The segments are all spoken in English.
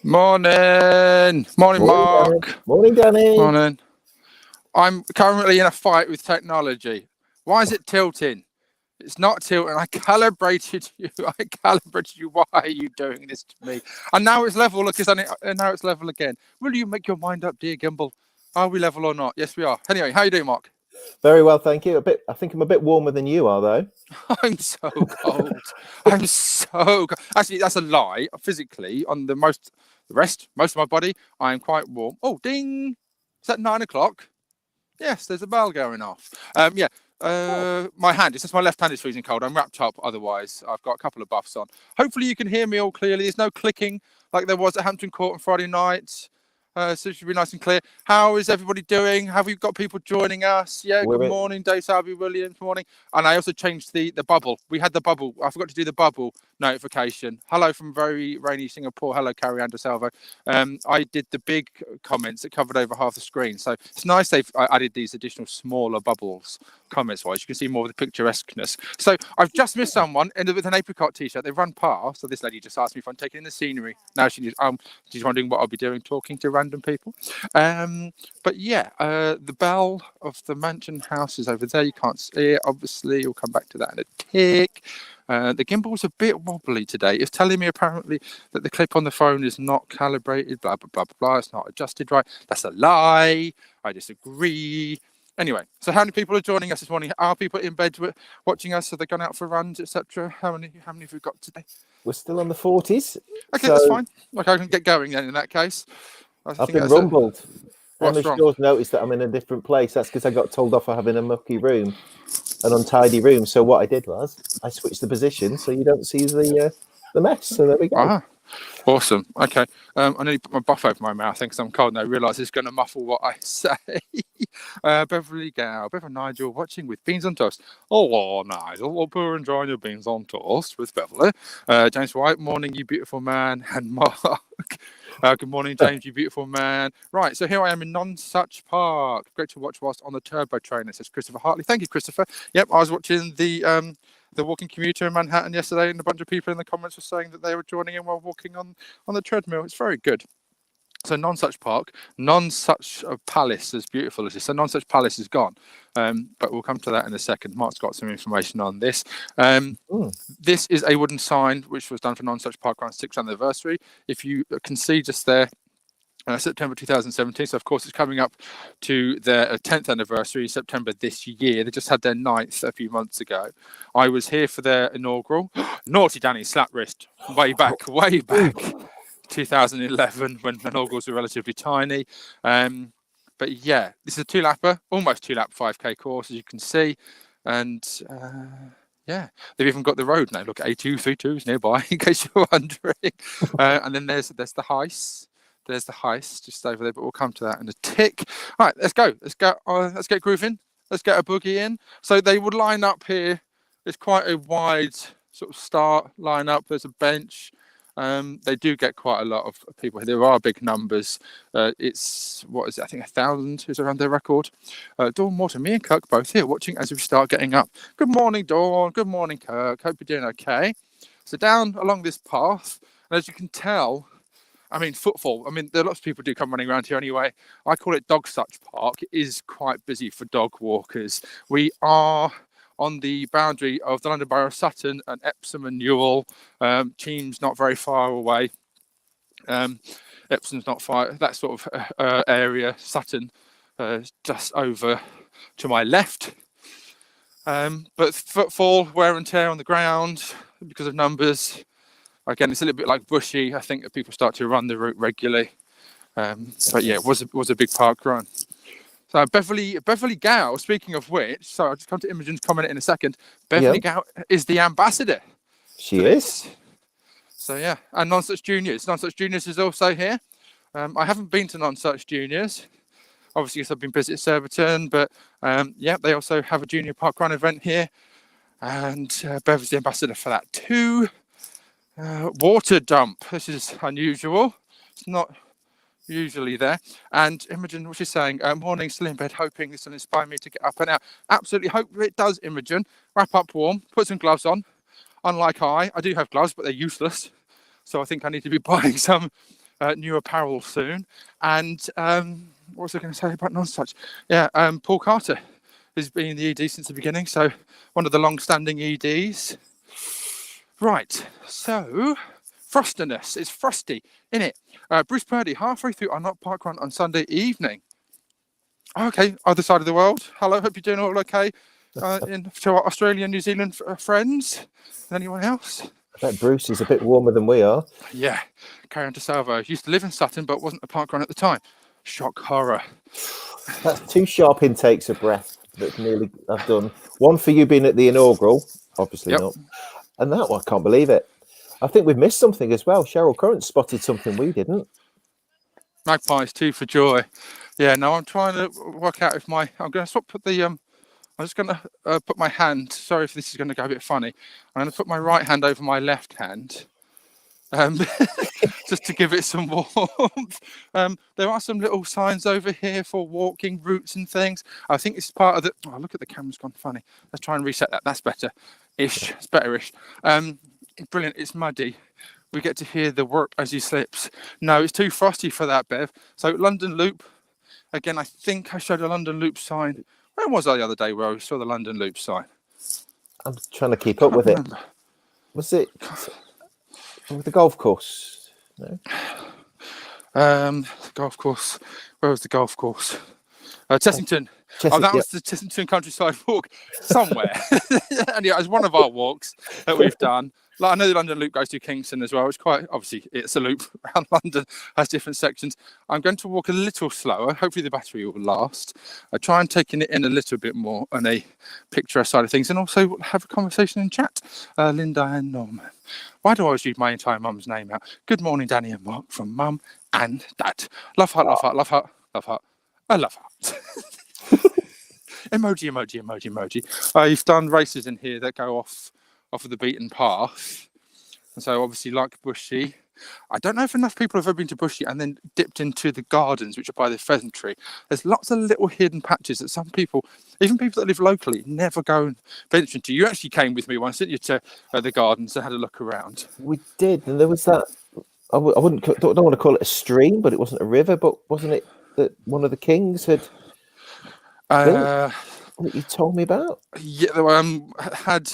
Morning, Morning, Danny. Mark. Morning, Danny. Morning. I'm currently in a fight with technology. Why is it tilting? It's not tilting. I calibrated you. Why are you doing this to me? And now it's level. Look, now it's level again. Will you make your mind up, dear Gimbal? Are we level or not? Yes, we are. Anyway, how you doing, Mark? Very well, thank you. I think I'm a bit warmer than you are, though. I'm so cold. I'm so cold. Actually, that's a lie. Physically, on most of my body, I am quite warm. Oh, ding! Is that 9 o'clock? Yes, there's a bell going off. My hand, it's just my left hand is freezing cold. I'm wrapped up otherwise. I've got a couple of buffs on. Hopefully you can hear me all clearly. There's no clicking like there was at Hampton Court on Friday night. So it should be nice and clear. How is everybody doing? Have we got people joining us? Yeah, good morning, Dave Salby Williams. Morning. And I also changed the bubble. We had the bubble. I forgot to do the bubble notification. Hello from very rainy Singapore. Hello, Carrie Salvo. I did the big comments that covered over half the screen. So it's nice they've added these additional smaller bubbles comments-wise. You can see more of the picturesqueness. So I've just missed someone with an apricot t-shirt. They've run past. So this lady just asked me if I'm taking in the scenery. Now she's wondering what I'll be doing, talking to random people. But yeah, the bell of the mansion house is over there. You can't see it, obviously. We'll come back to that in a tick. The gimbal's a bit wobbly today. It's telling me apparently that the clip on the phone is not calibrated, blah, blah, blah, blah. It's not adjusted right. That's a lie. I disagree. Anyway, so how many people are joining us this morning? Are people in bed watching us? Have they gone out for runs, etc.? How many have we got today? We're still on the 40s. Okay, that's fine. Okay, I can get going then in that case. I've been rumbled. What's wrong? Shaw's noticed that I'm in a different place. That's because I got told off for having a mucky room, an untidy room. So what I did was I switched the position so you don't see the mess. So there we go. Ah, awesome. Okay. I nearly put my buff over my mouth because I'm cold and I realise it's going to muffle what I say. Beverly Gow, Beverly Nigel watching with beans on toast. Oh, Nigel, we'll pour enjoying your beans on toast with Beverly. James White, morning, you beautiful man. And Mark. Good morning, James, you beautiful man. Right, so here I am in Nonsuch Park. Great to watch whilst on the turbo train, says Christopher Hartley. Thank you, Christopher. Yep, I was watching the walking commuter in Manhattan yesterday, and a bunch of people in the comments were saying that they were joining in while walking on the treadmill. It's very good. So Nonsuch Park, Nonsuch Palace, as beautiful as this. So Nonsuch Palace is gone, but we'll come to that in a second. Mark's got some information on this. This is a wooden sign which was done for Nonsuch Parkrun's 6th anniversary. If you can see just there, September 2017. So of course it's coming up to their 10th anniversary, September this year. They just had their 9th a few months ago. I was here for their inaugural. Naughty Danny, slap wrist, way back. 2011 when inaugurals were relatively tiny. But yeah, this is a two-lapper, almost two-lap 5K course, as you can see. And yeah, they've even got the road now. Look, A232 is nearby, in case you're wondering. And then there's the heist. There's the heist just over there, but we'll come to that in a tick. All right, let's go. Let's get grooving. Let's get a boogie in. So they would line up here. It's quite a wide sort of start line up. There's a bench. They do get quite a lot of people here. There are big numbers. It's, what is it? I think 1,000 is around their record. Dawn Morton, me and Kirk both here watching as we start getting up. Good morning, Dawn. Good morning, Kirk. Hope you're doing okay. So down along this path, and as you can tell, I mean, footfall. I mean, there are lots of people do come running around here anyway. I call it Nonsuch Park. It is quite busy for dog walkers. We are on the boundary of the London Borough of Sutton and Epsom and Newell. Cheam's not very far away. Epsom's not far, that sort of area. Sutton just over to my left. But footfall, wear and tear on the ground because of numbers. Again, it's a little bit like bushy. I think that people start to run the route regularly. But yeah, it was a big park run. So Beverly Gow, speaking of which, so I'll just come to Imogen's comment in a second. Beverly Gow is the ambassador. She is. So yeah, and Nonsuch Juniors. Nonsuch Juniors is also here. I haven't been to Nonsuch Juniors. Obviously, because I've been busy at Surbiton, but yeah, they also have a junior park run event here. And Beverly's the ambassador for that too. Water dump. This is unusual. It's not usually there. And Imogen, what she's saying, morning, still in bed, hoping this will inspire me to get up and out. Absolutely hope it does, Imogen. Wrap up warm, put some gloves on. Unlike I do have gloves, but they're useless. So I think I need to be buying some new apparel soon. And what was I going to say about Nonsuch? Yeah, Paul Carter has been the ED since the beginning, so one of the long-standing EDs. Right, so frostiness. It's frosty, isn't it? Bruce Purdy, halfway through our Not Parkrun on Sunday evening. Okay, other side of the world. Hello, hope you're doing all okay. To our Australian, New Zealand friends. Anyone else? I bet Bruce is a bit warmer than we are. Yeah, Karen DeSalvo. Used to live in Sutton, but wasn't a parkrun at the time. Shock horror. That's 2 sharp intakes of breath that nearly I've done. One for you being at the inaugural, obviously not. And that one, I can't believe it. I think we've missed something as well. Cheryl Curran spotted something we didn't. Magpies, 2 for joy. Yeah, no, I'm trying to work out if I'm going to swap I'm just going to put my hand, sorry if this is going to go a bit funny. I'm going to put my right hand over my left hand. Just to give it some warmth. There are some little signs over here for walking routes and things. I think it's part of the... Oh, look at the camera's gone funny. Let's try and reset that. That's better-ish. It's better-ish. Brilliant. It's muddy. We get to hear the warp as he slips. No, it's too frosty for that, Bev. So London Loop. Again, I think I showed a London Loop sign. When was I the other day where I saw the London Loop sign? I'm trying to keep up with it. Was it the golf course? No. Golf course. Where was the golf course? Chessington. Was the Chessington Countryside Walk somewhere. And yeah, it's one of our walks that we've done. Like, I know the London Loop goes to Kingston as well. It's quite obviously it's a loop around London, has different sections. I'm going to walk a little slower. Hopefully the battery will last. I try and taking it in a little bit more on a picturesque side of things, and also have a conversation in chat. Linda and Norman. Why do I always read my entire mum's name out? Good morning, Danny and Mark from Mum and Dad. Love heart, love heart, love heart, love heart. I love heart. Emoji, emoji, emoji, emoji. You've done races in here that go off of the beaten path, and so obviously like Bushy. I don't know if enough people have ever been to Bushy and then dipped into the gardens, which are by the pheasantry. There's lots of little hidden patches that some people, even people that live locally, never go and venture into. You actually came with me once, didn't you, to the gardens and had a look around? We did, and there was that. I don't want to call it a stream, but it wasn't a river. But wasn't it that one of the kings had built that you told me about? Yeah, had.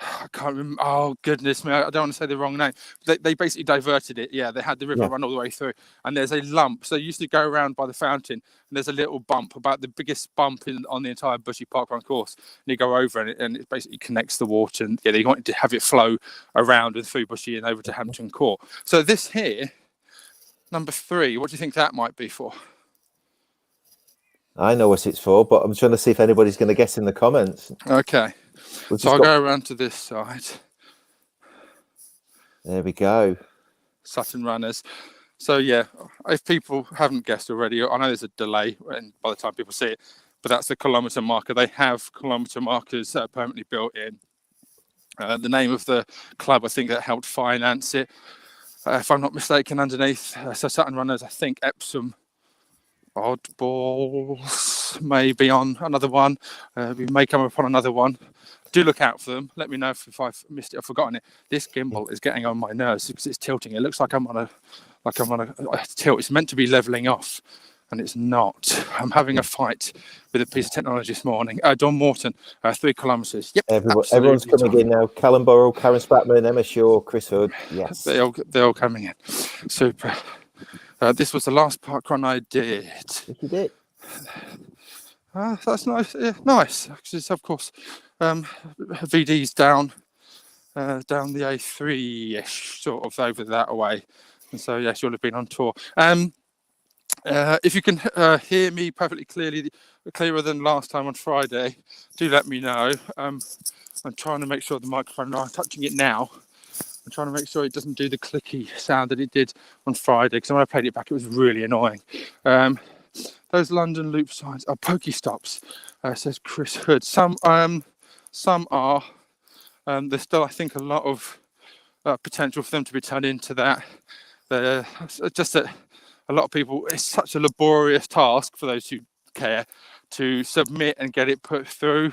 I can't remember. Oh, goodness me. I don't want to say the wrong name. They basically diverted it. Yeah, they had the river run all the way through. And there's a lump. So you used to go around by the fountain, and there's a little bump, about the biggest bump on the entire Bushy Parkrun course. And you go over, and it basically connects the water. And yeah, they wanted to have it flow around and through Bushy and over to Hampton Court. So this here, number 3, what do you think that might be for? I know what it's for, but I'm trying to see if anybody's going to guess in the comments. Okay. So I'll go around to this side. There we go. Sutton runners. So yeah, if people haven't guessed already, I know there's a delay and by the time people see it, but that's the kilometre marker. They have kilometre markers permanently built in. The name of the club, I think, that helped finance it, if I'm not mistaken, underneath. So Sutton runners, I think Epsom Oddballs may be on another one. We may come upon another one. Do look out for them. Let me know if I've missed it or forgotten it. This gimbal is getting on my nerves because it's tilting. It looks like I'm on a tilt. It's meant to be leveling off, and it's not. I'm having a fight with a piece of technology this morning. Don Morton, 3 kilometres. Yep, everyone's coming in now. Callum Burrow, Karen Spratman, Emma Shaw, Chris Hood. Yes, they're all coming in. Super. This was the last parkrun I did. You did. That's nice. Yeah, nice. Because of course, VD's down the A3-ish, sort of over that way, and so yes, you'll have been on tour. If you can hear me perfectly clearly, clearer than last time on Friday, do let me know. I'm trying to make sure the microphone. I'm touching it now. I'm trying to make sure it doesn't do the clicky sound that it did on Friday, because when I played it back, it was really annoying. Those London Loop signs are Pokestops, says Chris Hood. Some are. There's still, I think, a lot of potential for them to be turned into that. Just that a lot of people, it's such a laborious task for those who care to submit and get it put through.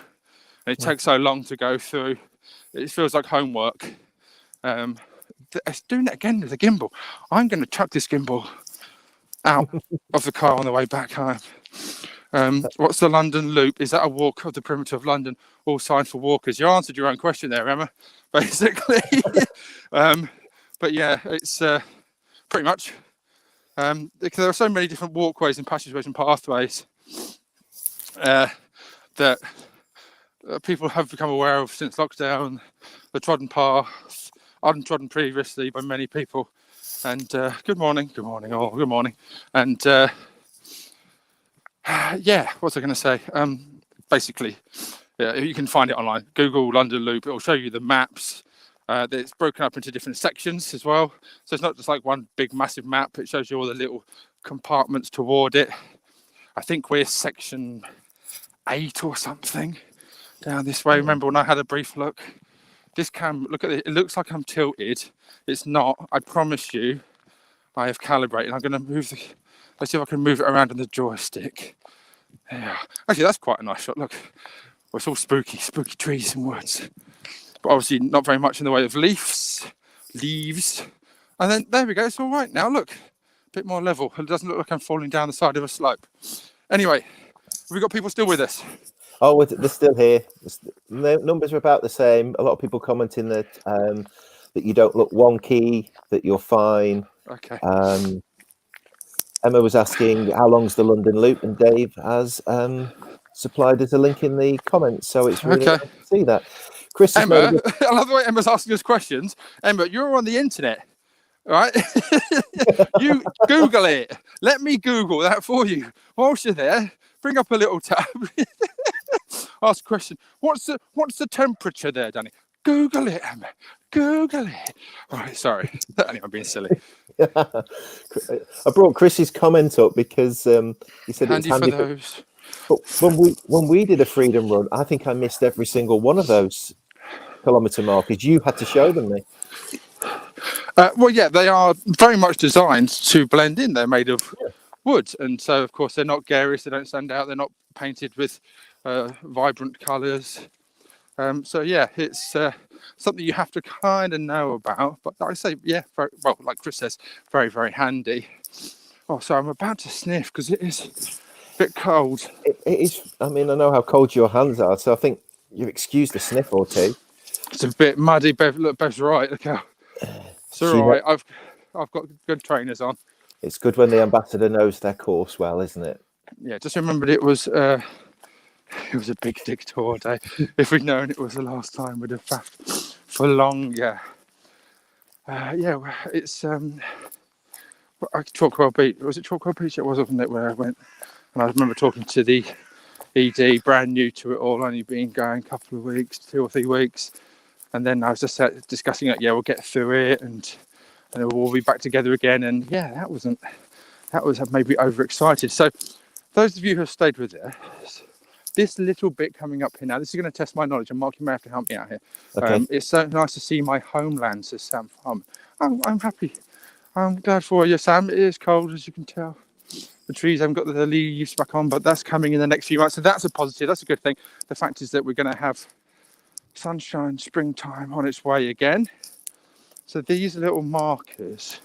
And it takes so long to go through. It feels like homework. it's doing it again with the gimbal. I'm going to chuck this gimbal out of the car on the way back home. What's the London Loop? Is that a walk of the perimeter of London, all signed for walkers? You answered your own question there, Emma, basically. But yeah, it's pretty much. There are so many different walkways and passageways and pathways that people have become aware of since lockdown. The trodden path, untrodden previously by many people. And good morning, all, good morning. And yeah, what's I going to say? Basically, yeah, you can find it online. Google London Loop. It will show you the maps. It's broken up into different sections as well. So it's not just like one big massive map. It shows you all the little compartments toward it. I think we're section 8 or something down this way. Remember when I had a brief look? Look at it. It looks like I'm tilted. It's not. I promise you, I have calibrated. I'm going to move the. Let's see if I can move it around on the joystick. Yeah. Actually, that's quite a nice shot. Look, well, it's all spooky trees and woods. But obviously not very much in the way of leaves. And then there we go. It's all right now. Look, a bit more level. It doesn't look like I'm falling down the side of a slope. Anyway, have we got people still with us? Oh, they're still here. The numbers are about the same. A lot of people commenting that that you don't look wonky, that you're fine. Okay. Emma was asking how long's the London Loop, and Dave has supplied us a link in the comments, so it's really nice to see that. Chris, Emma, I love the way Emma's asking us questions. Emma, you're on the internet, right? You Google it. Let me Google that for you. Whilst you're there, bring up a little tab. Ask a question. What's the temperature there, Danny? Google it, Emma. Google it. All right, sorry. Anyway, I'm being silly. I brought Chris's comment up because he said handy, it's handy for those. But when we did a freedom run, I think I missed every single one of those kilometre markers. You had to show them me. Well, yeah, they are very much designed to blend in. They're made of wood, and so of course they're not garish. They don't stand out. They're not painted with vibrant colours. So yeah, it's something you have to kind of know about. But I say, yeah, very, well, like Chris says, very, very handy. Oh, so I'm about to sniff because it is a bit cold. It is. I mean, I know how cold your hands are, so I think you've excused a sniff or two. It's a bit muddy. Look, Bev's right. Look how. It's all right. I've got good trainers on. It's good when the ambassador knows their course well, isn't it? Yeah, just remembered it was a big dig tour day. If we'd known it was the last time, we'd have faffed for longer. Yeah, it's Chalkwell Beach. Was it Chalkwell Beach? It was, wasn't it, where I went? And I remember talking to the ED, brand new to it all, only been going a couple of weeks, 2 or 3 weeks. And then I was just discussing it. Yeah, we'll get through it, and we'll be back together again. And yeah, that was maybe overexcited. So those of you who have stayed with us, this little bit coming up here now, this is going to test my knowledge, and Mark, you may have to help me out here. Okay. It's so nice to see my homeland, says Sam Farm. I'm happy. I'm glad for you, Sam. It is cold, as you can tell. The trees haven't got the leaves back on, but that's coming in the next few months. So that's a positive. That's a good thing. The fact is that we're going to have sunshine, springtime on its way again. So these little markers,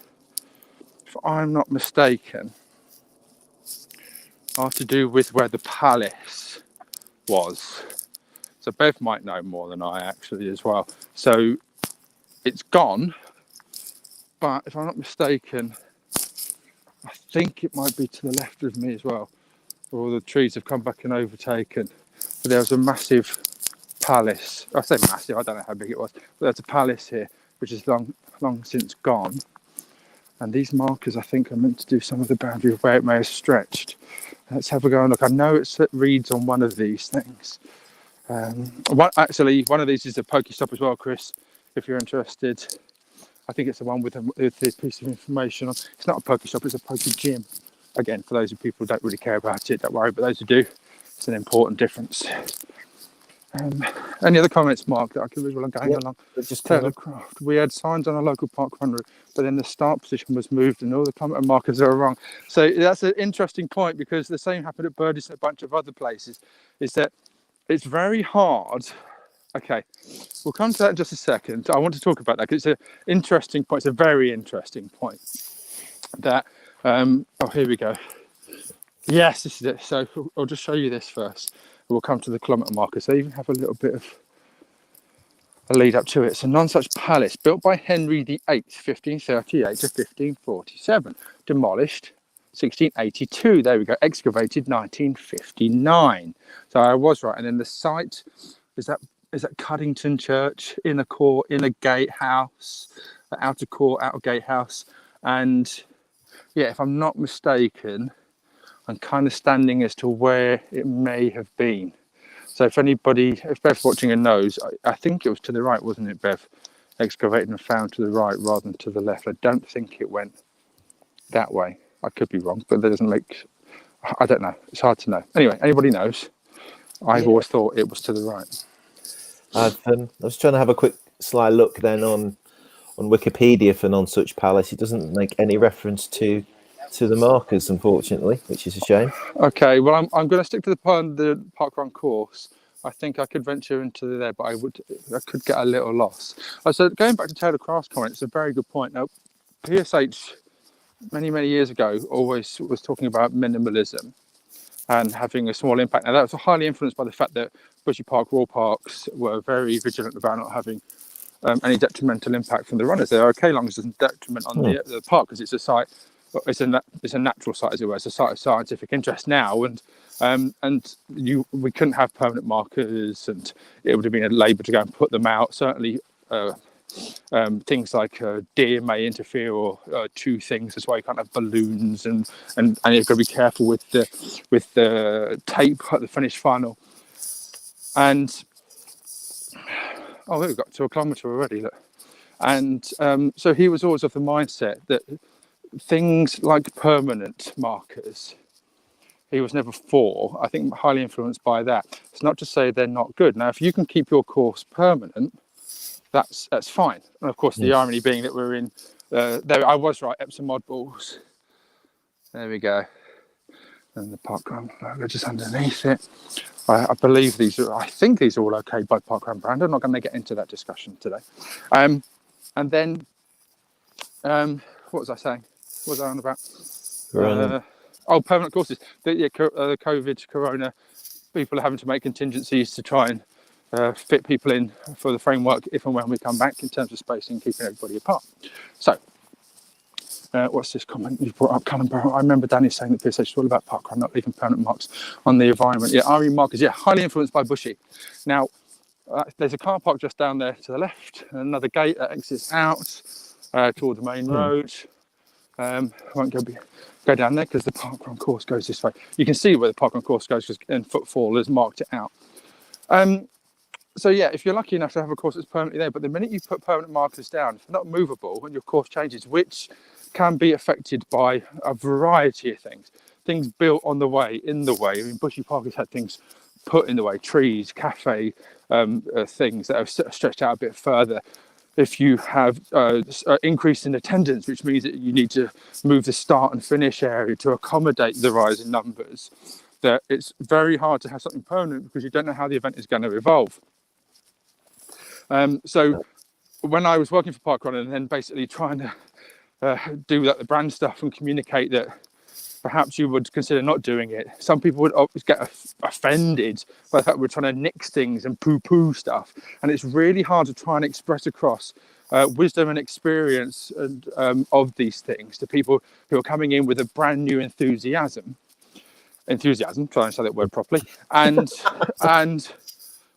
if I'm not mistaken, are to do with where the palace was. So Bev might know more than I actually as well. So it's gone, but if I'm not mistaken, I think it might be to the left of me as well. All the trees have come back and overtaken. But there was a massive palace. I say massive, I don't know how big it was, but there's a palace here which is long since gone. And these markers, I think, are meant to do some of the boundary of where it may have stretched. Let's have a go and look. I know it reads on one of these things. One of these is a Pokestop as well, Chris, if you're interested. I think it's the one with this piece of information on. It's not a Pokestop, it's a Poke Gym. Again, for those of people who don't really care about it, don't worry, but those who do, it's an important difference. Any other comments, Mark, that I can read while I'm going along? Just Telegraphed. We had signs on a local parkrun route, but then the start position was moved and all the comment markers are wrong. So that's an interesting point, because the same happened at Birdies and a bunch of other places, is that it's very hard Okay, we'll come to that in just a second. I want to talk about that because it's an interesting point. It's a very interesting point. That here we go. Yes, this is it. So I'll just show you this first. We'll come to the kilometre markers. They even have a little bit of a lead up to it. It's a Nonsuch palace built by Henry VIII, 1538 to 1547. Demolished 1682. There we go. Excavated 1959. So I was right. And then the site is that Cuddington Church, inner court, inner gatehouse, outer court, outer gatehouse. And yeah, if I'm not mistaken, I'm kind of standing as to where it may have been. So if Bev's watching and knows, I think it was to the right, wasn't it, Bev? Excavated and found to the right rather than to the left. I don't think it went that way. I could be wrong, but that doesn't make... I don't know. It's hard to know. Anyway, anybody knows? I've always thought it was to the right. I was trying to have a quick sly look then on Wikipedia for Nonsuch Palace. It doesn't make any reference to the markers, unfortunately, which is a shame. Okay, well, I'm going to stick to the parkrun course. I think I could venture into there, but I could get a little lost. So going back to Taylor Craft's comment, it's a very good point. Now, PSH many years ago always was talking about minimalism and having a small impact. Now, that was highly influenced by the fact that Bushy Park, Royal Parks were very vigilant about not having any detrimental impact from the runners. They're okay long as there's no detriment on the park, because it's a site. It's a natural site, as it were. It's a site of scientific interest now, and we couldn't have permanent markers, and it would have been a labour to go and put them out. Certainly, things like deer may interfere or chew things. That's why you can't have balloons, and you've got to be careful with the tape at the finished final. And we've got to a kilometre already. Look. And so he was always of the mindset that things like permanent markers, he was never for. I think highly influenced by that. It's not to say they're not good. Now, if you can keep your course permanent, that's fine. And of course, the irony being that we're in there. I was right. Epsom mod balls. There we go. And the parkrun logo just underneath it. I believe I think these are all okay by parkrun brand. I'm not going to get into that discussion today. And then, what was I saying? What was I on about? Permanent courses. The COVID, Corona, people are having to make contingencies to try and fit people in for the framework if and when we come back in terms of spacing, keeping everybody apart. So, what's this comment you brought up, Callum Burrow? I remember Danny saying that PSH is all about parkrun, not leaving permanent marks on the environment. Yeah, RE markers, highly influenced by Bushy. Now, there's a car park just down there to the left, another gate that exits out toward the main road. I won't go down there because the parkrun course goes this way. You can see where the parkrun course goes because Footfall has marked it out. So yeah, if you're lucky enough to have a course that's permanently there, but the minute you put permanent markers down, if they're not movable and your course changes, which can be affected by a variety of things built on the way, in the way. I mean, Bushy Park has had things put in the way, trees, cafe, things that are stretched out a bit further. If you have increase in attendance, which means that you need to move the start and finish area to accommodate the rise in numbers, that it's very hard to have something permanent because you don't know how the event is going to evolve. So when I was working for Parkrun and then basically trying to do the brand stuff and communicate that perhaps you would consider not doing it, some people would always get offended by the fact we're trying to nix things and poo-poo stuff. And it's really hard to try and express across wisdom and experience of these things to people who are coming in with a brand new enthusiasm, trying to say that word properly,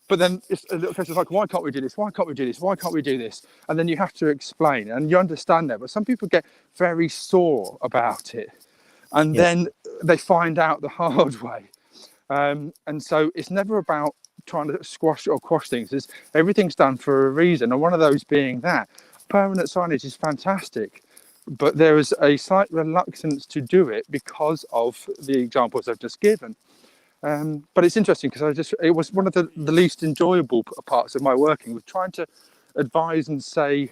but then it's a little case of like, why can't we do this? Why can't we do this? Why can't we do this? And then you have to explain, and you understand that. But some people get very sore about it, and then they find out the hard way. And so it's never about trying to squash or quash things. Everything's done for a reason, and one of those being that permanent signage is fantastic, but there is a slight reluctance to do it because of the examples I've just given. But it's interesting because it was one of the least enjoyable parts of my working, was trying to advise and say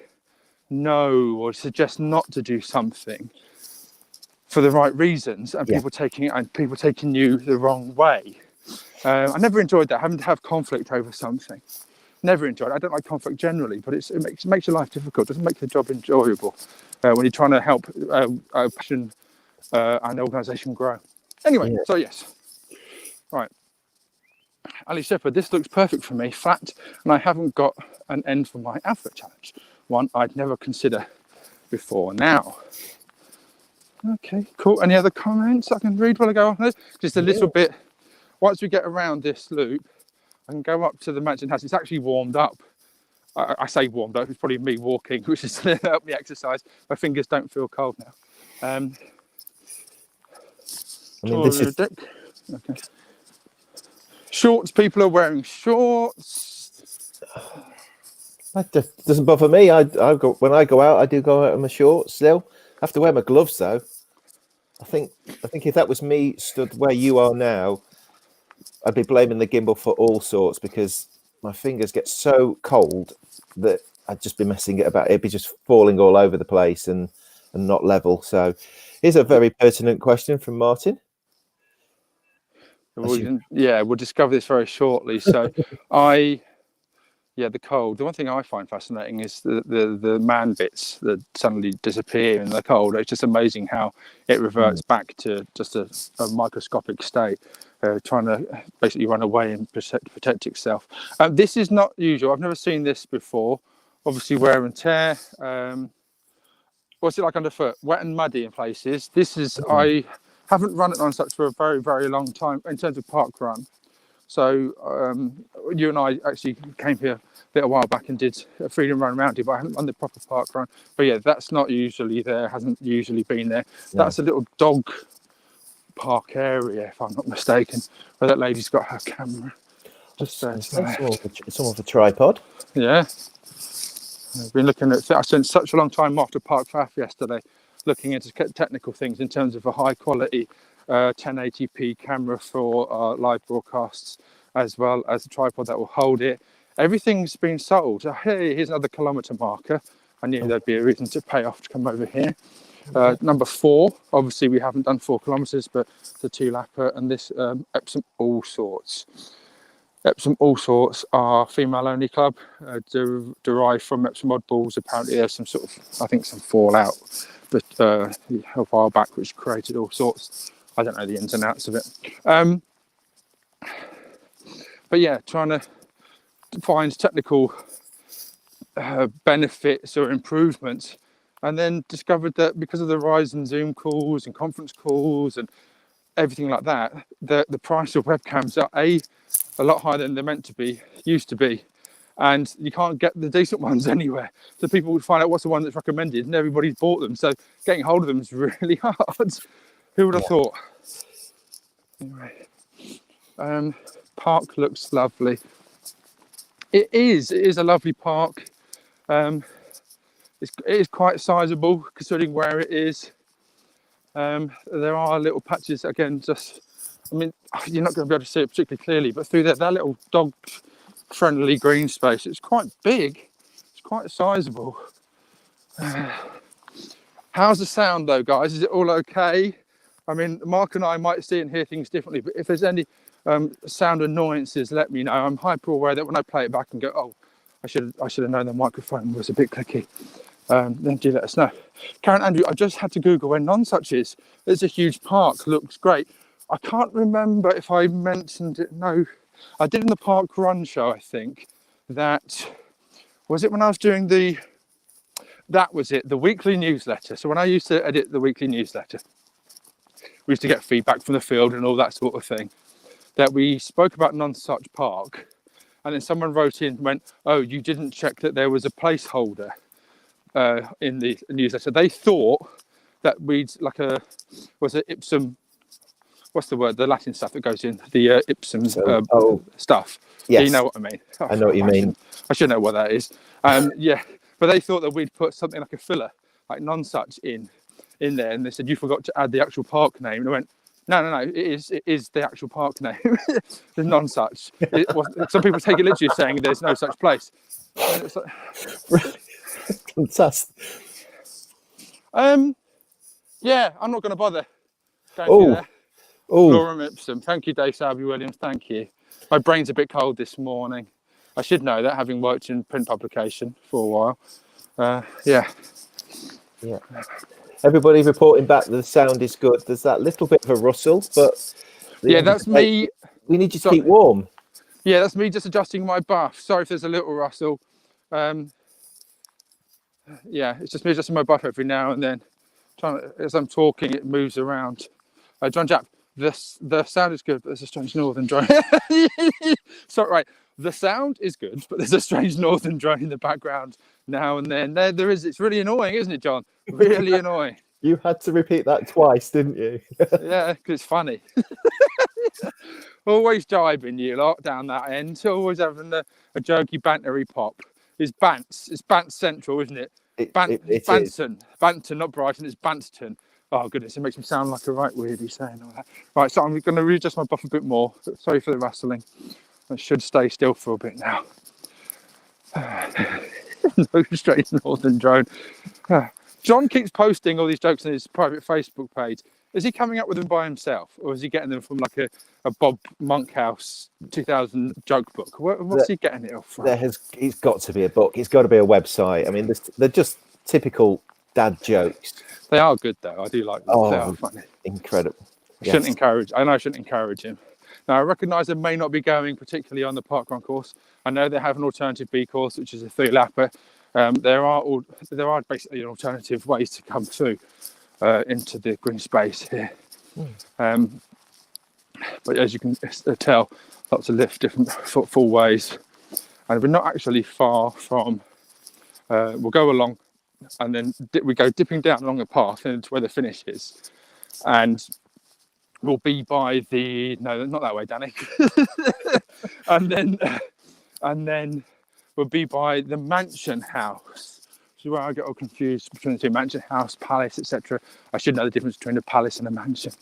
no or suggest not to do something for the right reasons, and people taking you the wrong way. I never enjoyed that, having to have conflict over something. never enjoyed. I don't like conflict generally, but it makes your life difficult. It doesn't make the job enjoyable when you're trying to help a passion and organisation grow. Anyway, Yeah. so yes, right. Ali Shepherd, this looks perfect for me, flat, and I haven't got an end for my advert challenge. One I'd never consider before now. Okay, cool. Any other comments I can read while I go on this? Just a little bit. Once we get around this loop, I can go up to the mansion house. It's actually warmed up. I say warmed up. It's probably me walking, which is to help me exercise. My fingers don't feel cold now. I mean, this is... Okay. Shorts. People are wearing shorts. That doesn't bother me. When I go out, I do go out in my shorts still. I have to wear my gloves though. I think if that was me stood where you are now, I'd be blaming the gimbal for all sorts, because my fingers get so cold that I'd just be messing it about. It'd be just falling all over the place and not level. So here's a very pertinent question from Martin. We'll discover this very shortly. So the cold. The one thing I find fascinating is the man bits that suddenly disappear in the cold. It's just amazing how it reverts back to just a microscopic state, trying to basically run away and protect itself. This is not usual. I've never seen this before. Obviously, wear and tear. What's it like underfoot? Wet and muddy in places. This is I haven't run it Nonsuch for a very, very long time in terms of parkrun. So you and I actually came here a little while back and did a freedom run around here, but I haven't done the proper parkrun. But yeah, that's not usually there, hasn't usually been there. Yeah. That's a little dog park area, if I'm not mistaken, where that lady's got her camera. Just it's all the tripod. Yeah. I've been looking at, I spent such a long time after Park Faff yesterday, looking into technical things in terms of a high quality 1080p camera for live broadcasts, as well as a tripod that will hold it. Everything's been sold. Hey, here's another kilometre marker. I knew there'd be a reason to pay off to come over here. Number 4, obviously we haven't done 4 kilometres, but the 2-lapper, and this Epsom All Sorts. Epsom All Sorts are female-only club, derived from Epsom Oddballs. Apparently there's some sort of, I think, some fallout but a while back which created All Sorts. I don't know the ins and outs of it. But yeah, trying to find technical benefits or improvements, and then discovered that because of the rise in Zoom calls and conference calls and everything like that, the price of webcams are a lot higher than they're meant to be, used to be, and you can't get the decent ones anywhere. So people would find out what's the one that's recommended, and everybody's bought them. So getting hold of them is really hard. Who would have thought? Anyway, park looks lovely. It is a lovely park. It is quite sizable considering where it is. There are little patches, again, I mean, you're not going to be able to see it particularly clearly, but through that little dog-friendly green space, it's quite big. It's quite sizable. How's the sound, though, guys? Is it all okay? I mean, Mark and I might see and hear things differently, but if there's any sound annoyances, let me know. I'm hyper aware that when I play it back and go, oh, I should have known the microphone was a bit clicky. Then do let us know. Karen Andrew, I just had to Google where Nonsuch is. It's a huge park, looks great. I can't remember if I mentioned it. No, I did in the park run show, I think. That was it when I was doing that was it, the weekly newsletter. So when I used to edit the weekly newsletter, we used to get feedback from the field and all that sort of thing. That we spoke about Nonsuch Park, and then someone wrote in and went, oh, you didn't check that there was a placeholder in the newsletter. They thought that we'd Ipsum, what's the word, the Latin stuff that goes in, the Ipsum stuff. Yes. You know what I mean? Oh, I know what you mean. I should know what that is. Yeah, but they thought that we'd put something like a filler, like Nonsuch in there, and they said, you forgot to add the actual park name. And I went, no, it is the actual park name. The Nonsuch. Some people take it literally saying there's no such place. And it's like, fantastic. Yeah, I'm not going to bother going there. Oh, Lorem Ipsum. Thank you, Dave Salby Williams. Thank you. My brain's a bit cold this morning. I should know that, having worked in print publication for a while. Yeah. Everybody reporting back that the sound is good. There's that little bit of a rustle, but Yeah, that's me. We need you to keep warm. Yeah, that's me just adjusting my buff. Sorry if there's a little rustle. Yeah, it's just me adjusting my buff every now and then. As I'm talking, it moves around. John Japp, the sound is good, but there's a strange northern drone. Sorry, right. The sound is good, but there's a strange northern drone in the background now and then. There is. It's really annoying, isn't it, John? Really annoying. You had to repeat that twice, didn't you? Yeah, because it's funny. Always jibing you lot down that end. Always having a jokey bantery pop. It's Bants. It's Bants Central, isn't it? Banton. Banton, not Brighton. It's Banton. Oh, goodness. It makes me sound like a right weirdie saying all that. Right, so I'm going to readjust my buff a bit more. Sorry for the rustling. I should stay still for a bit now. No strange northern drone. John keeps posting all these jokes on his private Facebook page. Is he coming up with them by himself, or is he getting them from like a Bob Monkhouse 2000 joke book? What's he getting it off from? It's got to be a book. It's got to be a website. I mean, they're just typical dad jokes. They are good though. I do like them. Oh, they are funny. Incredible. I shouldn't encourage him. Now, I recognise they may not be going particularly on the parkrun course. I know they have an alternative B course, which is a 3-lapper. There are basically alternative ways to come through into the green space here. But as you can tell, lots of different footfall ways. And we're not actually far from, we'll go along and then we go dipping down along the path into where the finish is. And we'll be by no, not that way, Danny. and then we'll be by the mansion house. This is where I get all confused between the two: mansion house, palace, etc. I should know the difference between a palace and a mansion,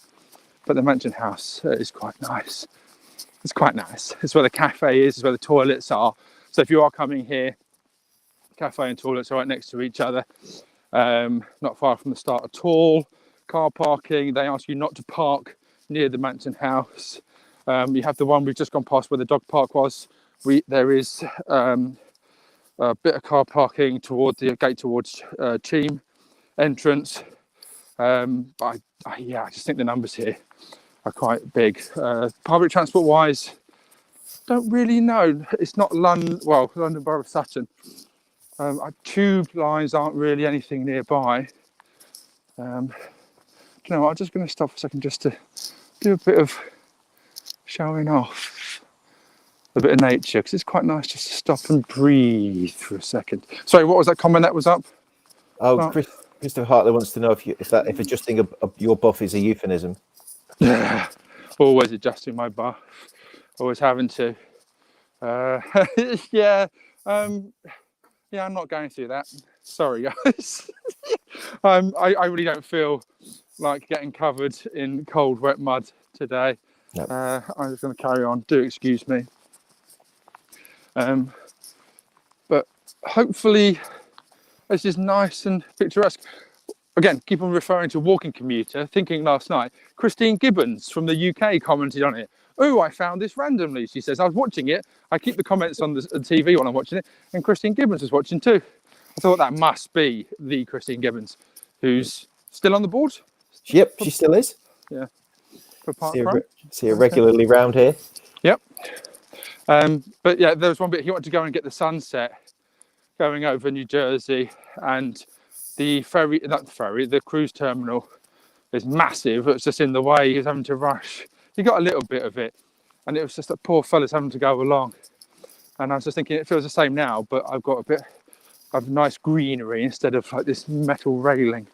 but the mansion house is quite nice. It's quite nice. It's where the cafe is. It's where the toilets are. So if you are coming here, cafe and toilets are right next to each other, not far from the start at all. Car parking, they ask you not to park near the mansion house. You have the one we've just gone past where the dog park was. There is a bit of car parking toward the gate towards Cheam entrance. But I just think the numbers here are quite big. Public transport wise, don't really know. It's not London Borough of Sutton. Tube lines aren't really anything nearby. I'm just going to stop for a second just to do a bit of showing off a bit of nature, because it's quite nice just to stop and breathe for a second. Sorry, what was that comment that was up? Oh, Christopher Hartley wants to know if adjusting your buff is a euphemism. Always adjusting my buff, always having to. I'm not going through that. Sorry, guys. I really don't feel like getting covered in cold, wet mud today. Nope. I'm just going to carry on. Do excuse me. But hopefully this is nice and picturesque. Again, keep on referring to Walking Commuter. Thinking last night, Christine Gibbons from the UK commented on it. Oh, I found this randomly, she says. I was watching it. I keep the comments on the TV when I'm watching it. And Christine Gibbons was watching too. I thought that must be the Christine Gibbons, who's still on the board. Yep, she still is. Yeah. For parkrun. See her regularly round here. Yep. But yeah, there was one bit he wanted to go and get the sunset going over New Jersey, and the cruise terminal is massive. It's just in the way. He was having to rush. He got a little bit of it, and it was just that poor fella's having to go along. And I was just thinking, it feels the same now, but I've got a bit of nice greenery instead of like this metal railing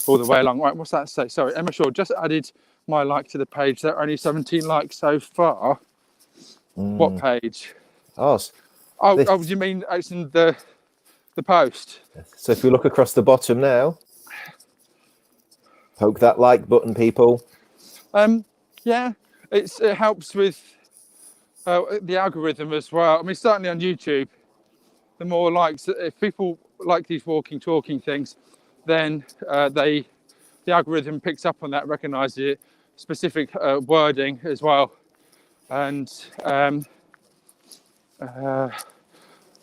all the way along. Right, what's that say? Sorry, Emma Shaw just added my like to the page. There are only 17 likes so far. What page? Ours. Oh, you mean it's in the post? So if we look across the bottom now, poke that like button, people. Yeah, it helps with the algorithm as well. I mean, certainly on YouTube, the more likes, if people like these walking, talking things, then the algorithm picks up on that, recognises it, specific wording as well, and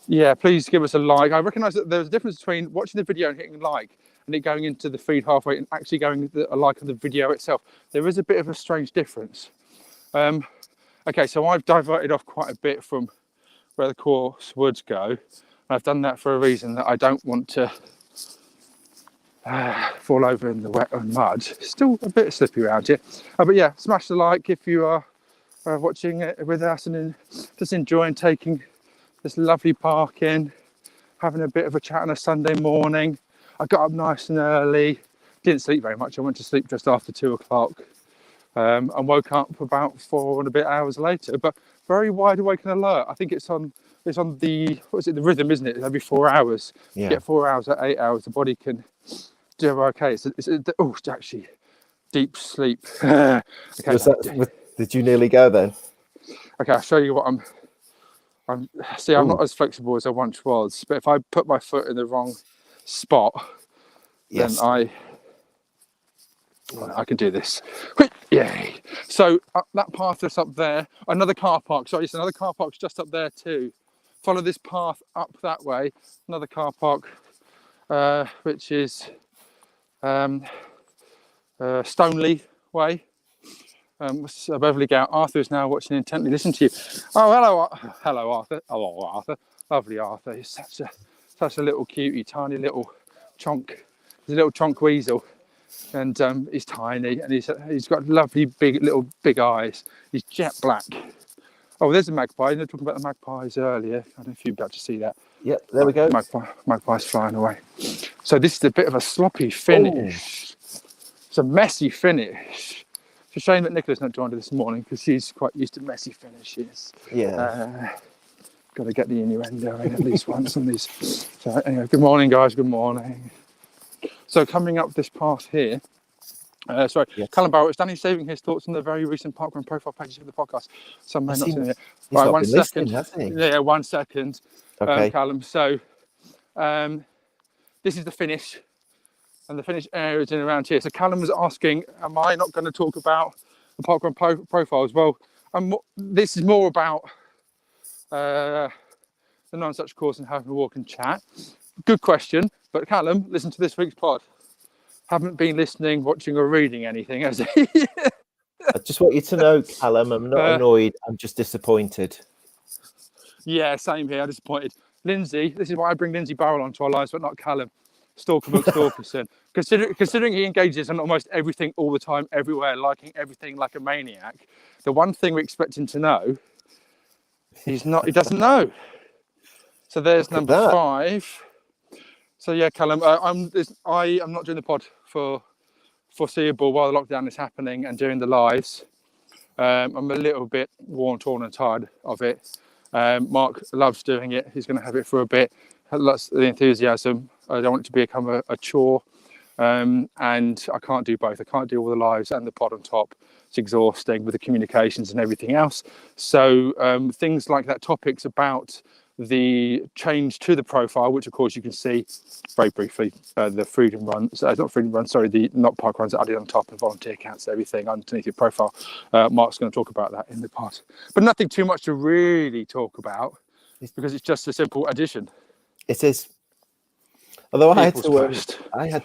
Yeah, please give us a like. I recognise that there's a difference between watching the video and hitting like and it going into the feed halfway and actually going a like on the video itself. There is a bit of a strange difference. Okay, so I've diverted off quite a bit from where the course would go. And I've done that for a reason, that I don't want to fall over in the wet and mud. Still a bit slippy around here. But yeah, smash the like if you are watching it with us and just enjoying taking this lovely park in, having a bit of a chat on a Sunday morning. I got up nice and early, didn't sleep very much. I went to sleep just after 2 o'clock and woke up about 4 and a bit hours later, but very wide awake and alert. I think it's on the, the rhythm, isn't it? Every 4 hours. Yeah. You get 4 hours at 8 hours, the body can do okay. It's actually deep sleep. Okay. Did you nearly go then? Okay, I'll show you what I'm not as flexible as I once was, but if I put my foot in the wrong spot, yes, then I can do this. Yay! So that path that's up there, another car park. Sorry, it's another car park's just up there too. Follow this path up that way. Another car park, which is Stoneleigh Way. Beverly Gout. Arthur is now watching intently. Listen to you. Oh, hello, Arthur. Hello, Arthur. Lovely Arthur. He's such a little cutie, tiny little chonk. He's a little chonk weasel, and he's tiny, and he's got lovely big eyes. He's jet black. Oh, there's a magpie. You were talking about the magpies earlier. I don't know if you got to see that. Yep, there we go. Magpie's flying away. So this is a bit of a sloppy finish. Ooh. It's a messy finish. It's a shame that Nicola's not joined us this morning because she's quite used to messy finishes. Yeah. Got to get the innuendo in at least once on these. So anyway, good morning, guys. Good morning. So coming up this path here. Yes. Callum Barrow is Danny saving his thoughts on the very recent parkrun profile pages of the podcast. Some may not see it. Right, 1 second. Yeah, 1 second. Okay. Callum. So this is the finish. And the finish area is in around here. So Callum was asking, am I not going to talk about the parkrun profiles? Well, this is more about the Nonsuch course and having a walk and chat. Good question. But Callum, listen to this week's pod. Haven't been listening, watching or reading anything, has he? I just want you to know, Callum, I'm not annoyed. I'm just disappointed. Yeah, same here. I'm disappointed. Lindsay, this is why I bring Lindsay Barrell onto our lives, but not Callum. Stalker McStalkerson. Considering he engages on almost everything all the time, everywhere, liking everything like a maniac, the one thing we expect him to know, he doesn't know. So there's number 5. So yeah, Callum, I am not doing the pod for foreseeable while the lockdown is happening and doing the lives. I'm a little bit worn, torn and tired of it. Mark loves doing it. He's going to have it for a bit. Lots of the enthusiasm. I don't want it to become a chore. And I can't do both. I can't do all the lives and the pod on top. It's exhausting with the communications and everything else. So things like that, topics about the change to the profile, which of course you can see very briefly, the freedom runs, the not park runs that I did on top and volunteer counts, everything underneath your profile. Mark's going to talk about that in the pod, but nothing too much to really talk about because it's just a simple addition. It is. Although I had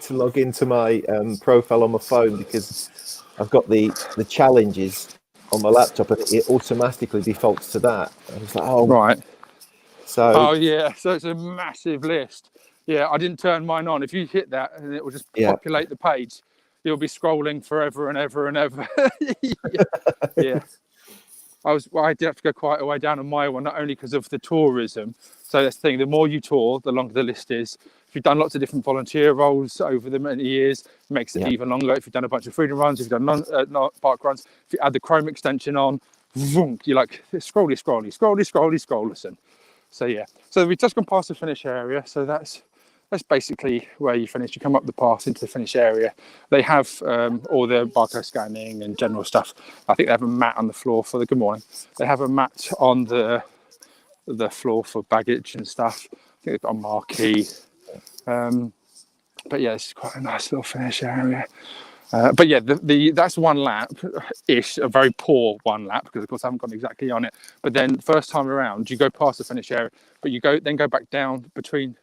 to log into my profile on my phone because I've got the challenges on my laptop and it automatically defaults to that. I was like, oh right. So it's a massive list. Yeah, I didn't turn mine on. If you hit that and it will just populate the page, you'll be scrolling forever and ever and ever. Yeah. I did have to go quite a way down on my one, not only because of the tourism. So that's the thing, the more you tour, the longer the list is. If you've done lots of different volunteer roles over the many years, it makes it even longer. If you've done a bunch of freedom runs, if you've done park runs, if you add the Chrome extension on, vroom, you're like scrolly. Listen. So yeah, so we've just gone past the finish area. So that's basically where you finish. You come up the path into the finish area. They have all the barcode scanning and general stuff. I think they have a mat on the floor for the good morning. They have a mat on the floor for baggage and stuff. I think they've got a marquee. But yeah, this is quite a nice little finish area. But yeah, that's one lap ish, a very poor one lap because of course I haven't gone exactly on it. But then first time around, you go past the finish area, but you go back down between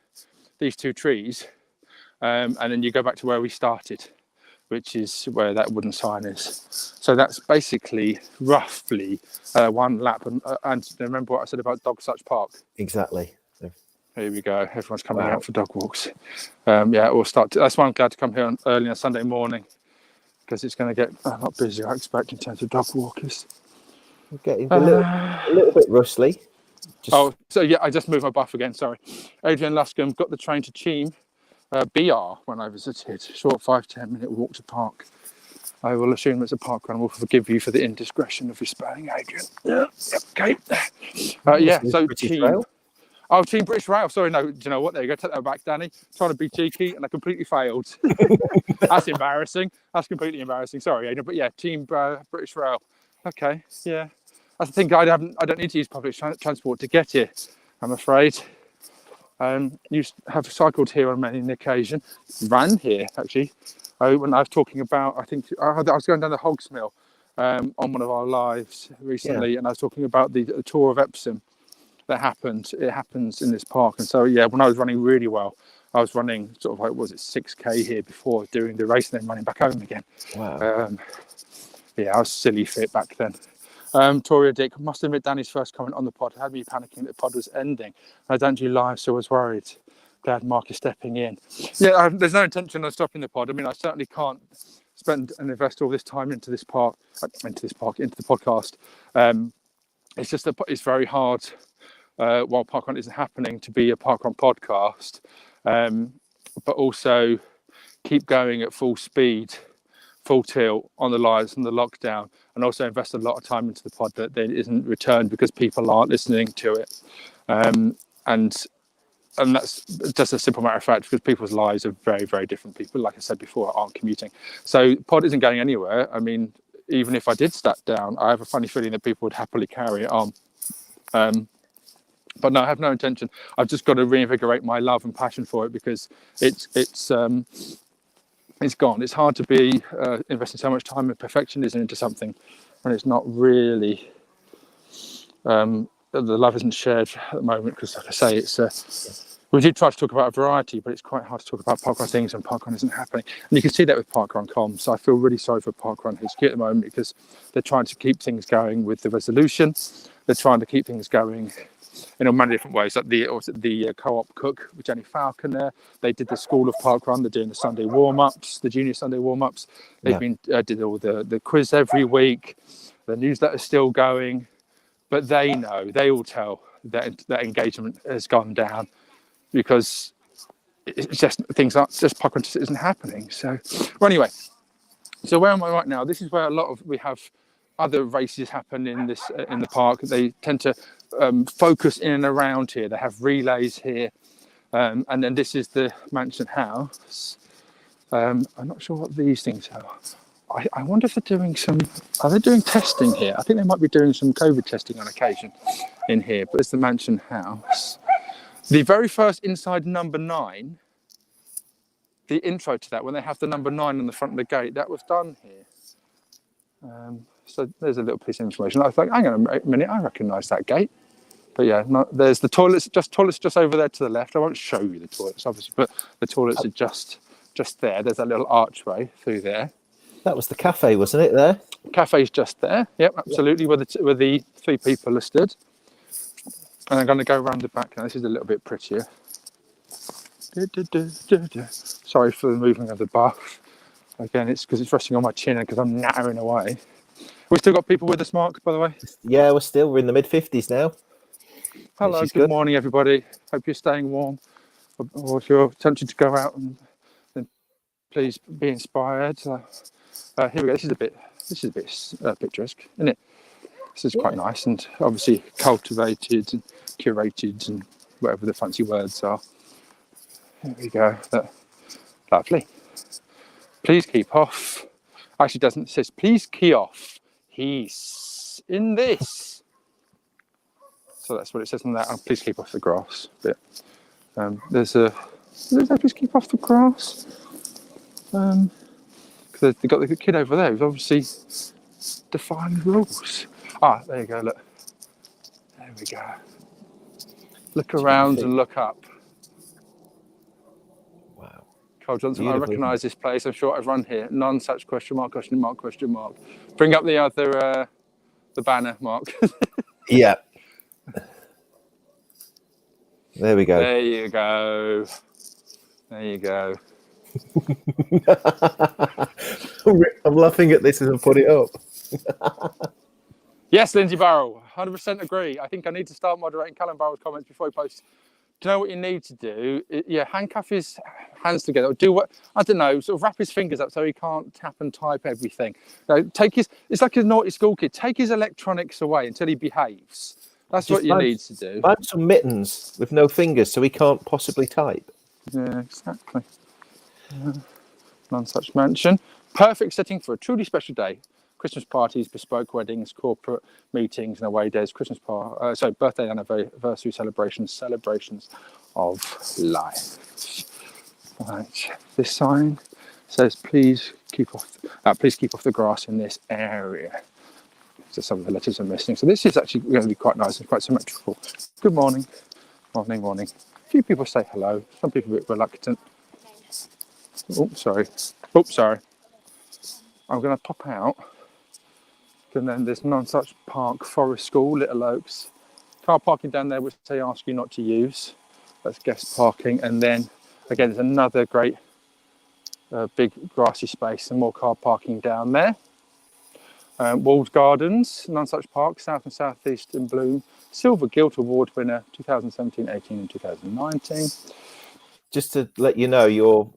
these two trees, and then you go back to where we started, which is where that wooden sign is. So that's basically roughly one lap. And remember what I said about Nonsuch Park? Exactly. Here we go. Everyone's coming out for dog walks. Yeah, we'll start. That's why I'm glad to come here early on a Sunday morning, because it's going to get a lot busier, I expect, in terms of dog walkers. We're getting a little bit rustly. Oh, so yeah, I just moved my buff again. Sorry. Adrian Luscombe got the train to Cheam BR when I visited. Short 5-10 minute walk to park. I will assume it's a park run. I will forgive you for the indiscretion of your spelling, Adrian. Yeah. Okay. Yeah. So Cheam. Oh, Team British Rail. Sorry, no. Do you know what? There you go. Take that back, Danny. Trying to be cheeky, and I completely failed. That's embarrassing. That's completely embarrassing. Sorry, Adrian. But yeah, Team British Rail. Okay. Yeah. I think I don't need to use public transport to get here, I'm afraid. You have cycled here on many an occasion. Ran here, actually. When I was talking about, I think I was going down the Hogs Mill on one of our lives recently, and I was talking about the tour of Epsom that happened. It happens in this park. And so, yeah, when I was running really well, I was running sort of like, was it 6K here before doing the race and then running back home again. Wow. Yeah, I was silly fit back then. Toria Dick, must admit Danny's first comment on the pod had me panicking that the pod was ending. I don't do live, so I was worried. Glad Mark is stepping in. Yeah, there's no intention of stopping the pod. I mean, I certainly can't spend and invest all this time into the podcast. It's just that it's very hard while parkrun isn't happening to be a parkrun podcast, but also keep going at full speed, full tilt on the lives and the lockdown, and also invest a lot of time into the pod that then isn't returned because people aren't listening to it. And that's just a simple matter of fact, because people's lives are very, very different. People, like I said before, aren't commuting. So pod isn't going anywhere. I mean, even if I did start down, I have a funny feeling that people would happily carry it on. But no, I have no intention. I've just got to reinvigorate my love and passion for it, because it's gone. It's hard to be investing so much time and perfectionism into something when it's not really. The love isn't shared at the moment, because, like I say, it's. We did try to talk about a variety, but it's quite hard to talk about parkrun things, and parkrun isn't happening. And you can see that with parkrun.com. So I feel really sorry for parkrun HQ at the moment, because they're trying to keep things going with the resolution. They're trying to keep things going in a many different ways, like the co-op cook with Jenny Falcon there. They did the School of Parkrun. They're doing the Sunday warm-ups, the junior Sunday warm-ups. They've been did all the quiz every week. The newsletter's still going, but they all tell that engagement has gone down, because it's just things aren't, just parkrun just isn't happening. So, well, anyway, so where am I right now? This is where we have other races happen in the park. They tend to focus in and around here. They have relays here, and then this is the mansion house. I'm not sure what these things are. I wonder if are they doing testing here? I think they might be doing some COVID testing on occasion in here, but it's the mansion house. The very first inside number 9, the intro to that, when they have the number 9 on the front of the gate, that was done here. So there's a little piece of information. I was like, hang on a minute, I recognise that gate. But yeah, there's the toilets just over there to the left. I won't show you the toilets, obviously, but the toilets are just there. There's that little archway through there. That was the cafe, wasn't it, there? Cafe's just there. Yep, absolutely, where the 3 people are stood. And I'm going to go around the back now. This is a little bit prettier. Sorry for the movement of the buff. Again, it's because it's resting on my chin and because I'm nattering away. We still got people with us, Mark, by the way? Yeah, we're in the mid-50s now. Hello, good morning, everybody. Hope you're staying warm. Or if you're tempted to go out, then please be inspired. Here we go. This is a bit picturesque, isn't it? This is quite nice, and obviously cultivated and curated and whatever the fancy words are. There we go. Lovely. Please keep off. Actually, it says please key off. He's in this. So that's what it says on that. Please keep off the grass. But please keep off the grass. Because They've got the kid over there who's obviously defying the rules. Ah, there you go, look. There we go. Look around and look up. Wow. Carl Johnson, I Beautiful, recognise this place. I'm sure I've run here. Nonsuch, question mark, question mark, question mark. Bring up the other, the banner, Mark. Yeah. There we go. There you go. There you go. I'm laughing at this as I put it up. Yes, Lindsay Barrow, 100% agree. I think I need to start moderating Callum Barrow's comments before he posts. Do you know what you need to do? Handcuff his hands together. Do what, I don't know, sort of wrap his fingers up so he can't tap and type everything. It's like a naughty school kid. Take his electronics away until he behaves. That's Just what you need to do. Buy some mittens with no fingers so he can't possibly type. Yeah, exactly. Nonsuch mansion. Perfect setting for a truly special day. Christmas parties, bespoke weddings, corporate meetings and away days, birthday anniversary celebrations of life. Right. This sign says, please keep off the grass in this area. So some of the letters are missing. So this is actually going to be quite nice and quite symmetrical. Good morning. Morning, morning. A few people say hello. Some people a bit reluctant. Oh, sorry. I'm going to pop out. And then there's Nonsuch Park, Forest School, Little Oaks. Car parking down there, which they ask you not to use. That's guest parking. And then, again, there's another great big grassy space and more car parking down there. Walled Gardens, Nonsuch Park, South and Southeast in bloom. Silver Gilt Award winner, 2017, 18 and 2019. Just to let you know, your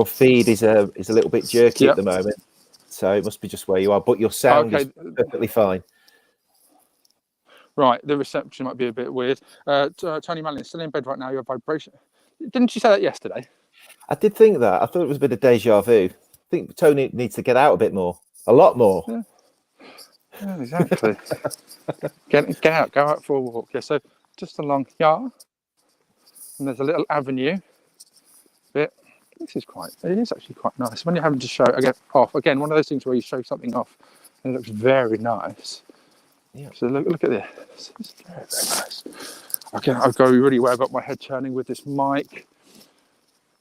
feed is a little bit jerky at the moment. So it must be just where you are, but your sound is perfectly fine. Right, the reception might be a bit weird. Tony Mallon, still in bed right now, your vibration. Didn't you say that yesterday? I did think that. I thought it was a bit of deja vu. I think Tony needs to get out a bit more. A lot more. Yeah, exactly. Get out, go out for a walk. Yeah, so just along here. And there's a little avenue bit. It is actually quite nice. When you're having to show again, one of those things where you show something off and it looks very nice. Yeah. So look at this. It's very, very nice. Okay, I've got to be really aware about my head turning with this mic.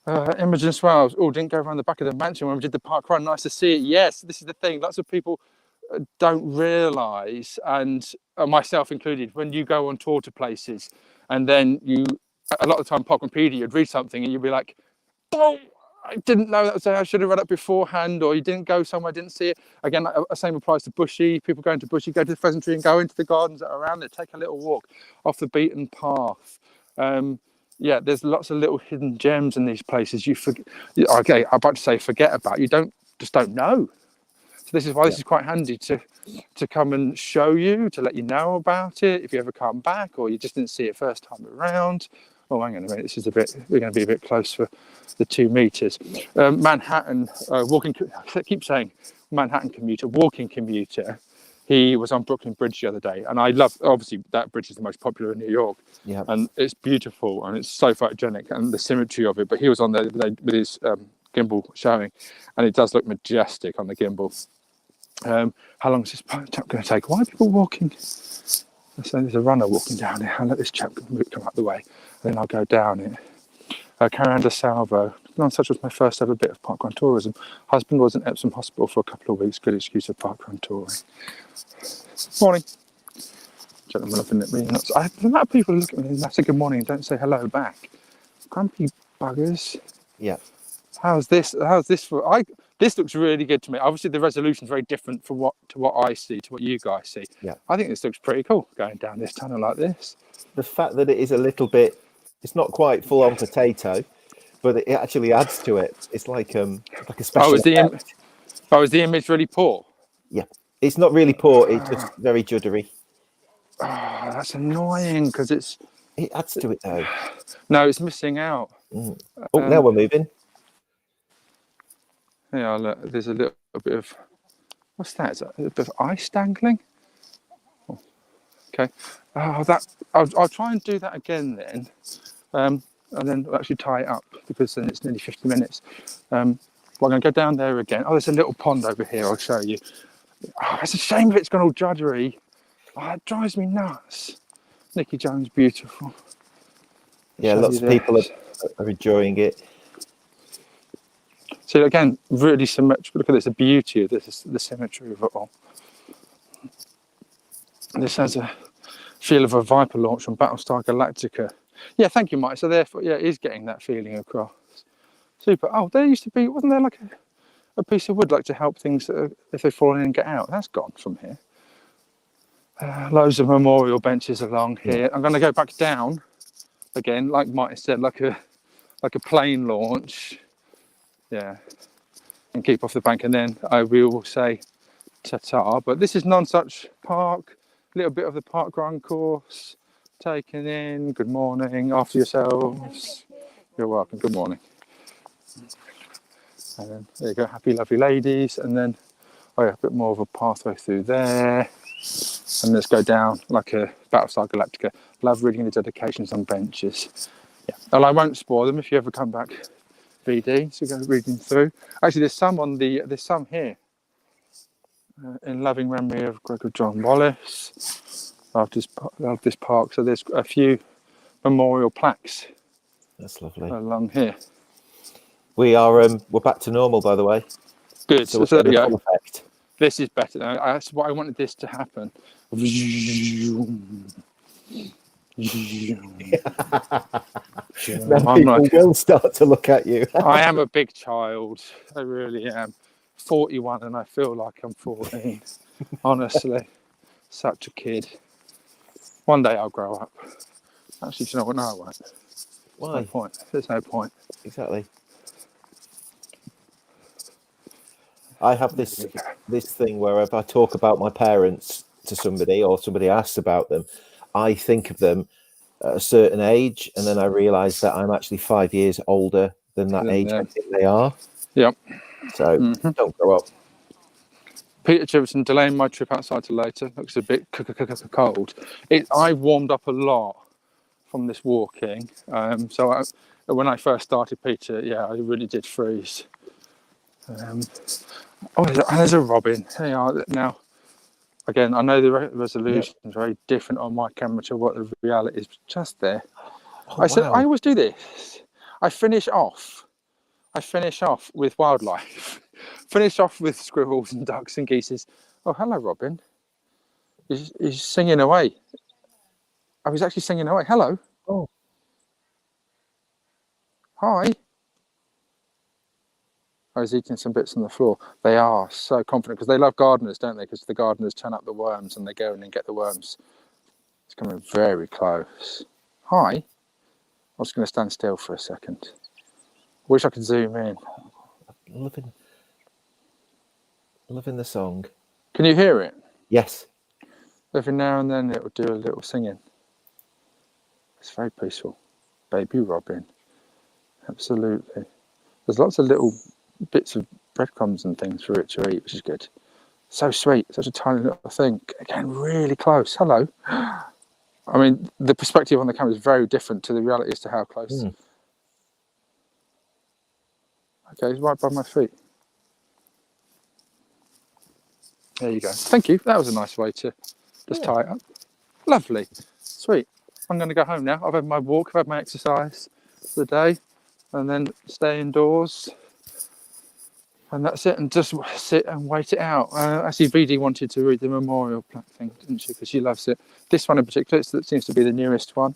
Imogen Swells. Oh, didn't go around the back of the mansion when we did the park run. Nice to see it. Yes, this is the thing. Lots of people don't realise, and myself included, when you go on tour to places and then a lot of the time Parkrunpedia, you'd read something and you'd be like, oh, I didn't know that was there. I should have read it beforehand, or you didn't go somewhere, didn't see it. Again, the same applies to Bushy. People going to Bushy, go to the pheasantry and go into the gardens that are around there. Take a little walk off the beaten path. There's lots of little hidden gems in these places. You forget. Okay, I'm about to say forget about. You don't know. So this is why this is quite handy to come and show you, to let you know about it. If you ever come back, or you just didn't see it first time around. Oh, hang on a minute. We're going to be a bit close for the 2 meters. Manhattan walking. I keep saying Manhattan commuter, walking commuter. He was on Brooklyn Bridge the other day, and I love. Obviously, that bridge is the most popular in New York. Yeah. And it's beautiful, and it's so photogenic, and the symmetry of it. But he was on there with his gimbal showing, and it does look majestic on the gimbal. How long is this chap going to take? Why are people walking? So there's a runner walking down here. I'll let this chap come out the way, and then I'll go down it. Caranda Salvo. Nonsuch was my first ever bit of parkrun tourism. Husband was in Epsom Hospital for a couple of weeks. Good excuse for parkrun touring. Morning. Gentlemen looking at me. The amount of people look at me and say good morning and don't say hello back. Grumpy buggers. Yeah. How's this for? This looks really good to me. Obviously, the resolution is very different to what I see, to what you guys see. Yeah. I think this looks pretty cool, going down this tunnel like this. The fact that it is a little bit, it's not quite full on potato, but it actually adds to it. It's like a special effect. Is the image really poor? Yeah. It's not really poor. It's just very juddery. Oh, that's annoying because it adds to it though. No, it's missing out. Oh, now we're moving. Yeah, look, there's a little bit of, what's that? Is that a bit of ice dangling? Oh, okay. I'll try and do that again then, and then we'll actually tie it up because then it's nearly 50 minutes. Well, I'm going to go down there again. Oh, there's a little pond over here. I'll show you. Oh, it's a shame if it's gone all juddery. Oh, it drives me nuts. Nicky Jones, beautiful. Yeah, lots of people are enjoying it. So again, really symmetrical. Look at this, the beauty of this, the symmetry of it all. This has a feel of a Viper launch from Battlestar Galactica. Yeah, thank you, Mike. So therefore, yeah, it is getting that feeling across. Super. Oh, there used to be, wasn't there like a piece of wood like to help things if they fall in and get out? That's gone from here. Loads of memorial benches along here. I'm going to go back down again, like Mike said, like a plane launch. Yeah, and keep off the bank, and then I will say ta-ta. But this is Nonsuch Park, a little bit of the parkrun course taken in. Good morning, after yourselves. You're welcome, good morning. And then there you go, happy lovely ladies, and then a bit more of a pathway through there, and let's go down like a Battlestar Galactica. Love reading the dedications on benches. Yeah, well, I won't spoil them if you ever come back, VD, so go reading through. Actually, there's some here in loving memory of Gregor John Wallace. Love this park. So there's a few memorial plaques. That's lovely. Along here. We're back to normal, by the way. Good. So there we go. Effect. This is better. That's why I wanted this to happen. Then people will start to look at you. I am a big child. I really am. 41 and I feel like I'm 14. Honestly, such a kid. One day I'll grow up. Actually, do you know what? No, I won't. Why? No point. There's no point. Exactly. I have this thing where if I talk about my parents to somebody or somebody asks about them, I think of them at a certain age, and then I realise that I'm actually 5 years older than that age I think they are. Yep. So don't grow up. Peter Chiverton, delaying my trip outside to later. Looks a bit cold. I warmed up a lot from this walking. When I first started, Peter, yeah, I really did freeze. There's a robin. There you are. Now, again, I know the resolution is very different on my camera to what the reality is. Just there. Said I always do this. I finish off with wildlife. Finish off with squirrels and ducks and geese. Oh, hello, Robin. He's singing away. I was actually singing away. Hello. Oh. Hi. I was eating some bits on the floor. They are so confident because they love gardeners, don't they? Because the gardeners turn up the worms and they go in and get the worms. It's coming very close. Hi. I was going to stand still for a second. Wish I could zoom in. Loving the song. Can you hear it? Yes. Every now and then it will do a little singing. It's very peaceful. Baby Robin. Absolutely. There's lots of little bits of breadcrumbs and things for it to eat, which is good. So sweet. Such a tiny little thing. Again, really close. Hello. I mean, the perspective on the camera is very different to the reality as to how close. Okay, he's right by my feet. There you go. Thank you. That was a nice way to just tie it up. Lovely. Sweet. I'm going to go home now. I've had my walk, I've had my exercise for the day, and then stay indoors. And that's it. And just sit and wait it out. Actually, VD wanted to read the memorial plaque thing, didn't she? Because she loves it. This one in particular, that seems to be the newest one.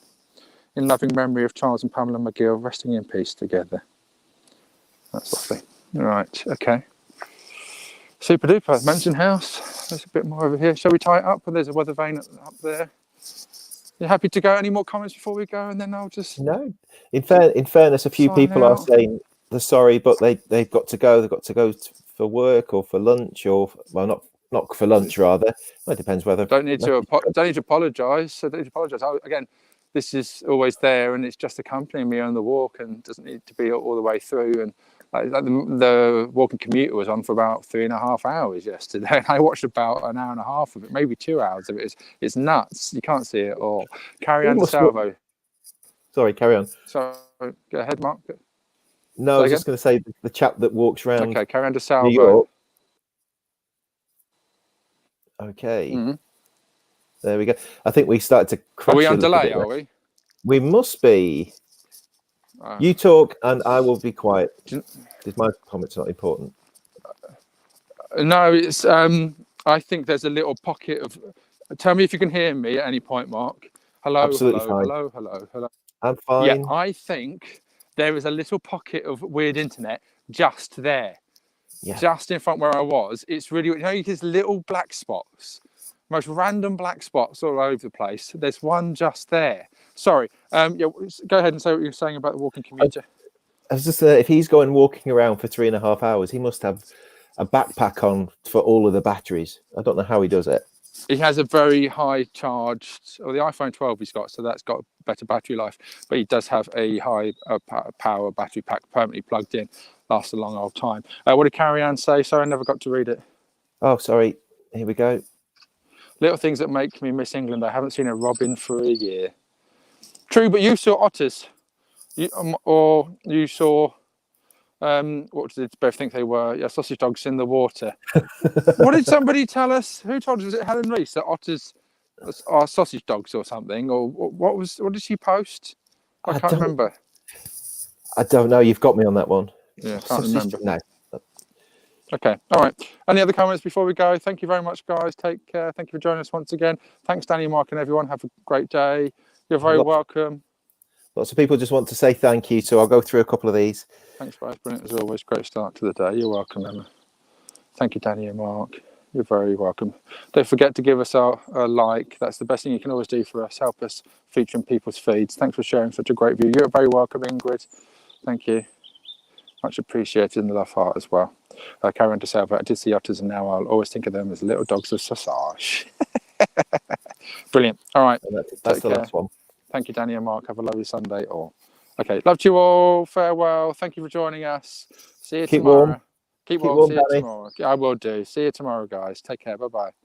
In loving memory of Charles and Pamela McGill, resting in peace together. That's lovely. Right, okay. Super duper. Mansion house. There's a bit more over here. Shall we tie it up? And there's a weather vane up there. You happy to go? Any more comments before we go? And then I'll just... No. In fairness, a few people are saying they're sorry, but they've got to go. They've got to go for work or for lunch or... Well, not for lunch, rather. Well, it depends whether... Don't need to apologise. So don't need to apologise. Again, this is always there and it's just accompanying me on the walk and doesn't need to be all the way through. And the walking commuter was on for about 3.5 hours yesterday. And I watched about an hour and a half of it, maybe 2 hours of it. It's nuts. You can't see it all. Carry on, Salvo. Sorry, carry on. So go ahead, Mark. No, I was just going to say the chap that walks around Okay, Carrie New Salvo. York. Okay, Mm-hmm. there we go. I think we started to crash. Are we on a little delay? bit Are there. we? We must be. You talk, and I will be quiet. Is my comments not important? No, it's. I think there's a little pocket of. Tell me if you can hear me at any point, Mark. Hello, Absolutely hello, fine. hello, hello, hello. I'm fine. Yeah, I think there is a little pocket of weird internet just there, just in front where I was. It's really, you know, these little black spots, most random black spots all over the place. There's one just there. Sorry. Yeah, go ahead and say what you were saying about the walking commuter. I was just if he's going walking around for 3.5 hours, he must have a backpack on for all of the batteries. I don't know how he does it. He has a very high charged, or the iPhone 12 he's got, so that's got better battery life. But he does have a high power battery pack permanently plugged in. Lasts a long old time. What did Carrie Ann say? Sorry, I never got to read it. Oh, sorry. Here we go. Little things that make me miss England. I haven't seen a robin for a year. True, but you saw otters. Or you saw, what did both think they were? Yeah, sausage dogs in the water. What did somebody tell us? Who told us? Was it Helen Reese that otters are sausage dogs or something? Or what did she post? I can't remember. I don't know. You've got me on that one. Yeah, I can't remember. No. Okay, all right. Any other comments before we go? Thank you very much, guys. Take care. Thank you for joining us once again. Thanks, Danny, Mark, and everyone. Have a great day. You're very welcome. Lots of people just want to say thank you, so I'll go through a couple of these. Thanks, guys. Brilliant as always. Great start to the day. You're welcome, Emma. Thank you, Danny and Mark. You're very welcome. Don't forget to give us a like. That's the best thing you can always do for us. Help us feature in people's feeds. Thanks for sharing such a great view. You're very welcome, Ingrid. Thank you. Much appreciated in the love heart as well. Karen to say, I did see otters, and now I'll always think of them as little dogs of sausage. Brilliant. All right. That's the last one. Thank you, Danny and Mark. Have a lovely Sunday all. Okay. Love to you all. Farewell. Thank you for joining us. See you tomorrow. Keep Keep warm. See Danny. you tomorrow. I will do. See you tomorrow, guys. Take care. Bye-bye.